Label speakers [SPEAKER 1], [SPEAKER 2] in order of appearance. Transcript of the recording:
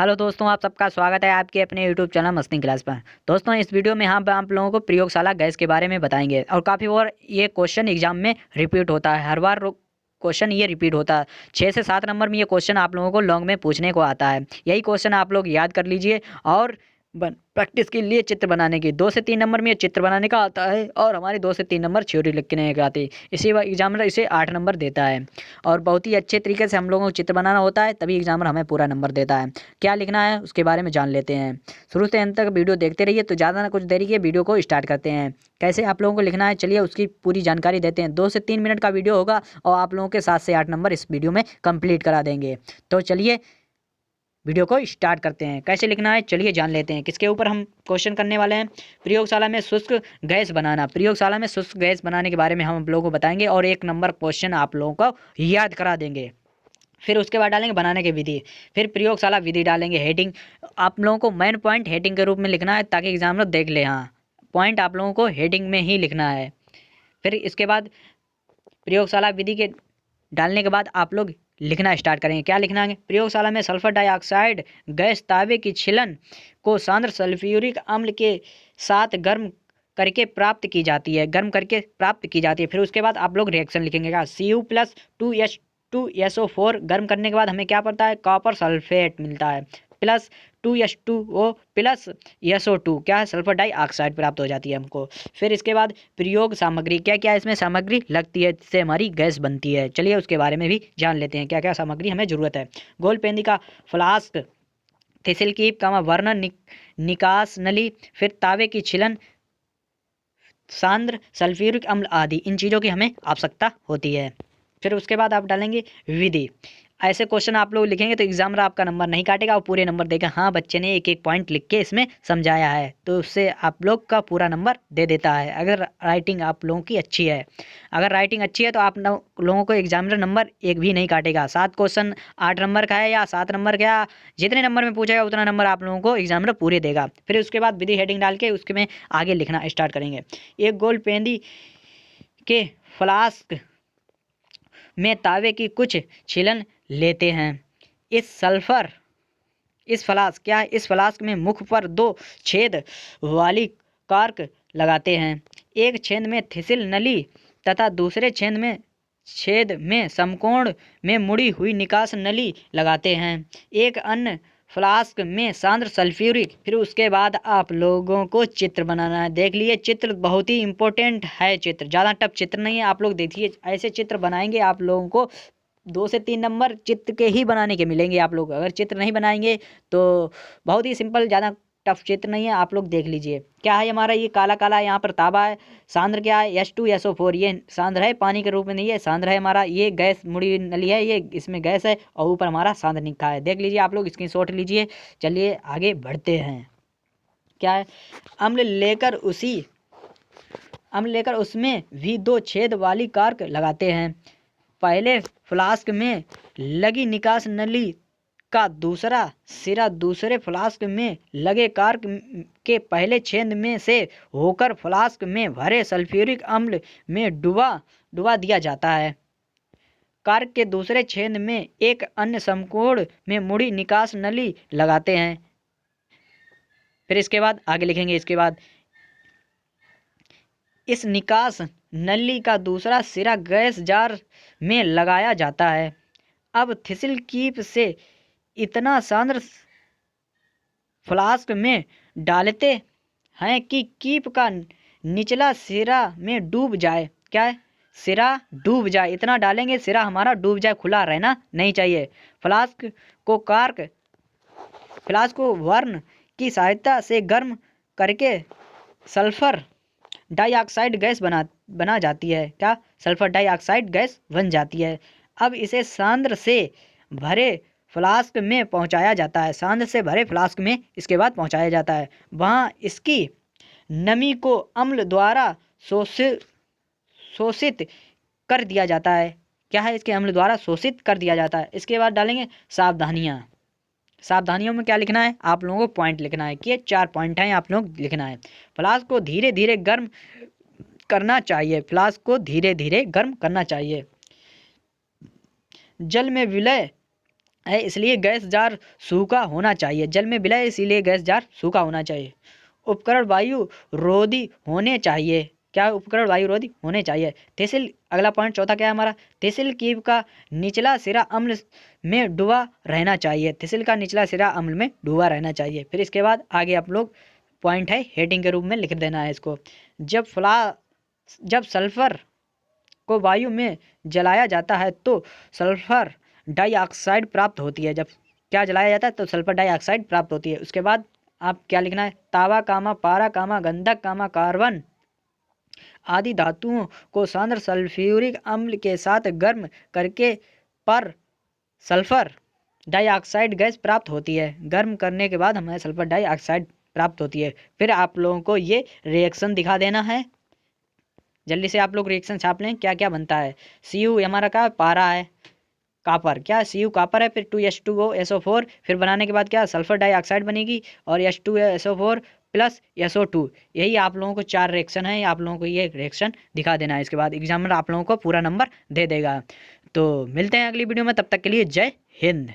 [SPEAKER 1] Hello दोस्तों, आप सबका स्वागत है आपके अपने यूट्यूब चैनल मस्ती क्लास पर। दोस्तों, इस वीडियो में हम आप लोगों को प्रयोगशाला गैस के बारे में बताएंगे और काफ़ी और ये क्वेश्चन एग्जाम में रिपीट होता है। हर बार क्वेश्चन ये रिपीट होता है। 6 से 7 नंबर में ये क्वेश्चन आप लोगों को लॉन्ग में पूछने को आता है। यही क्वेश्चन आप लोग याद कर लीजिए और प्रैक्टिस के लिए चित्र बनाने की 2 से 3 नंबर में ये चित्र बनाने का आता है और हमारे 2 से 3 नंबर थ्योरी लिखने का आते हैं। इसी बार एग्जामिनर इसे 8 नंबर देता है और बहुत ही अच्छे तरीके से हम लोगों को चित्र बनाना होता है, तभी एग्जामिनर हमें पूरा नंबर देता है। क्या लिखना है उसके बारे में जान लेते हैं। शुरू से अंत तक वीडियो देखते रहिए। तो ज़्यादा ना कुछ देरी के वीडियो को स्टार्ट करते हैं। कैसे आप लोगों को लिखना है चलिए उसकी पूरी जानकारी देते हैं। 2 से 3 मिनट का वीडियो होगा और आप लोगों के 7 से 8 नंबर इस वीडियो में कंप्लीट करा देंगे। तो चलिए वीडियो को स्टार्ट करते हैं। कैसे लिखना है चलिए जान लेते हैं। किसके ऊपर हम क्वेश्चन करने वाले हैं? प्रयोगशाला में शुष्क गैस बनाना। प्रयोगशाला में शुष्क गैस बनाने के बारे में हम आप लोगों को बताएंगे और 1 नंबर क्वेश्चन आप लोगों को याद करा देंगे। फिर उसके बाद डालेंगे बनाने की विधि, फिर प्रयोगशाला विधि डालेंगे। हेडिंग आप लोगों को मेन पॉइंट हेडिंग के रूप में लिखना है ताकि एग्जामिनर देख ले। हाँ, पॉइंट आप लोगों को हेडिंग में ही लिखना है। फिर इसके बाद प्रयोगशाला विधि के डालने के बाद आप लोग लिखना स्टार्ट करेंगे। क्या लिखना है? प्रयोगशाला में सल्फर डाइऑक्साइड गैस तांबे की छीलन को सांद्र सल्फ्यूरिक अम्ल के साथ गर्म करके प्राप्त की जाती है। फिर उसके बाद आप लोग रिएक्शन लिखेंगे। क्या? Cu+2H2SO4 गर्म करने के बाद हमें क्या पड़ता है? कॉपर सल्फेट मिलता है प्लस 2H2O प्लस SO2 क्या है? सल्फर डाइऑक्साइड प्राप्त हो जाती है हमको। फिर इसके बाद प्रयोग सामग्री, क्या क्या इसमें सामग्री लगती है जिससे हमारी गैस बनती है, चलिए उसके बारे में भी जान लेते हैं। क्या क्या सामग्री हमें ज़रूरत है? गोलपेंदी का फ्लास्क, थिसिल कीप वर्नर निकास नली, फिर तावे की छिलन, सांद्र सल्फ्यूरिक अम्ल आदि इन चीज़ों की हमें आवश्यकता होती है। फिर उसके बाद आप डालेंगे विधि। ऐसे क्वेश्चन आप लोग लिखेंगे तो एग्जामिनर आपका नंबर नहीं काटेगा और पूरे नंबर देगा। हाँ, बच्चे ने एक एक पॉइंट लिख के इसमें समझाया है तो उससे आप लोग का पूरा नंबर दे देता है अगर राइटिंग आप लोगों की अच्छी है। अगर राइटिंग अच्छी है तो आप लोगों को एग्जामिनर नंबर एक भी नहीं काटेगा। 7 क्वेश्चन 8 नंबर का है या 7 नंबर का, जितने नंबर में पूछेगा उतना नंबर आप लोगों को एग्जामिनर पूरे देगा। फिर उसके बाद विधि हेडिंग डाल के उसके में आगे लिखना स्टार्ट करेंगे। एक गोल पेंदी के फ्लास्क में तावे की कुछ छीलन लेते हैं। इस फ्लास्क में मुख पर 2 छेद वाली कार्क लगाते हैं। एक छेद में थिसिल नली तथा दूसरे छेद में समकोण में मुड़ी हुई निकास नली लगाते हैं। एक अन्य फ्लास्क में सांद्र सल्फ्यूरिक। फिर उसके बाद आप लोगों को चित्र बनाना है। देख लिए, चित्र बहुत ही इंपॉर्टेंट है। चित्र ज़्यादा टफ चित्र नहीं है। आप लोग देखिए ऐसे चित्र बनाएंगे आप लोगों को 2 से 3 नंबर चित्र के ही बनाने के मिलेंगे। आप लोग अगर चित्र नहीं बनाएंगे तो बहुत ही सिंपल, ज़्यादा टफ चित्र नहीं है। आप लोग देख लीजिए क्या है हमारा ये काला काला यहाँ पर ताबा है। सांद्र क्या है? H2SO4। ये सांद्र है, पानी के रूप में नहीं है। सांद्र है हमारा, ये गैस मुड़ी नली है, ये इसमें गैस है और ऊपर हमारा सांद्र लिखा है। देख लीजिए आप लोग, स्क्रीनशॉट लीजिए। चलिए आगे बढ़ते हैं। क्या है? अम्ल लेकर उसमें भी 2 छेद वाली कार्क लगाते हैं। पहले फ्लास्क में लगी निकास नली का दूसरा सिरा दूसरे फ्लास्क में लगे कार्क के पहले छेद में से होकर फ्लास्क में भरे सल्फ्यूरिक अम्ल में डुबा दिया जाता है। कार्क के दूसरे छेद में एक अन्य समकोण में मुड़ी निकास नली लगाते हैं। फिर इसके बाद आगे लिखेंगे। इसके बाद इस निकास नली का दूसरा सिरा गैस जार में लगाया जाता है। अब थिसिल कीप से इतना सांद्र फ्लास्क में डालते हैं कि कीप का निचला सिरा में डूब जाए। क्या है? सिरा डूब जाए, इतना डालेंगे सिरा हमारा डूब जाए, खुला रहना नहीं चाहिए। फ्लास्क को वर्न की सहायता से गर्म करके सल्फर डाइऑक्साइड गैस बना जाती है। क्या? सल्फर डाइऑक्साइड गैस बन जाती है। अब इसे सांद्र से भरे फ्लास्क में पहुंचाया जाता है। सांद्र से भरे फ्लास्क में इसके बाद पहुंचाया जाता है। वहाँ इसकी नमी को अम्ल द्वारा शोषित कर दिया जाता है। क्या है? इसके अम्ल द्वारा शोषित कर दिया जाता है। इसके बाद डालेंगे सावधानियों में क्या लिखना है? आप लोगों को पॉइंट लिखना है कि ये 4 पॉइंट हैं, आप लोग लिखना है। फ्लास्क को धीरे धीरे गर्म करना चाहिए। जल में विलय है इसलिए गैस जार सूखा होना चाहिए। जल में विलय इसीलिए गैस जार सूखा होना चाहिए। उपकरण वायु रोधी होने चाहिए। क्या उपकरण वायु रोधी होने चाहिए? तेसिल, अगला पॉइंट चौथा क्या है हमारा? तेसिल कीव का निचला सिरा अम्ल में डूबा रहना चाहिए। तेसिल का निचला सिरा अम्ल में डूबा रहना चाहिए। फिर इसके बाद आगे आप लोग पॉइंट है हेडिंग के रूप में लिख देना है इसको। जब सल्फर को वायु में जलाया जाता है तो सल्फर डाइऑक्साइड प्राप्त होती है। जब क्या जलाया जाता है तो सल्फर डाइऑक्साइड प्राप्त होती है। उसके बाद आप क्या लिखना है? तावा कामा पारा कामा गंधक कामा कार्बन आदि धातुओं को सांद्र सल्फ्यूरिक अम्ल के साथ गर्म करके पर सल्फर डाइऑक्साइड गैस प्राप्त होती है। गर्म करने के बाद हमें सल्फर डाइऑक्साइड प्राप्त होती है। फिर आप लोगों को ये रिएक्शन दिखा देना है। जल्दी से आप लोग रिएक्शन छाप लें क्या क्या बनता है। Cu हमारा क्या पारा है, कापर, क्या Cu कापर है। फिर 2H2O SO4, फिर बनाने के बाद क्या सल्फर डाइऑक्साइड बनेगी और H2SO4 प्लस SO2। यही आप लोगों को 4 रिएक्शन है। आप लोगों को ये रिएक्शन दिखा देना है। इसके बाद एग्जामिनर आप लोगों को पूरा नंबर दे देगा। तो मिलते हैं अगली वीडियो में, तब तक के लिए जय हिंद।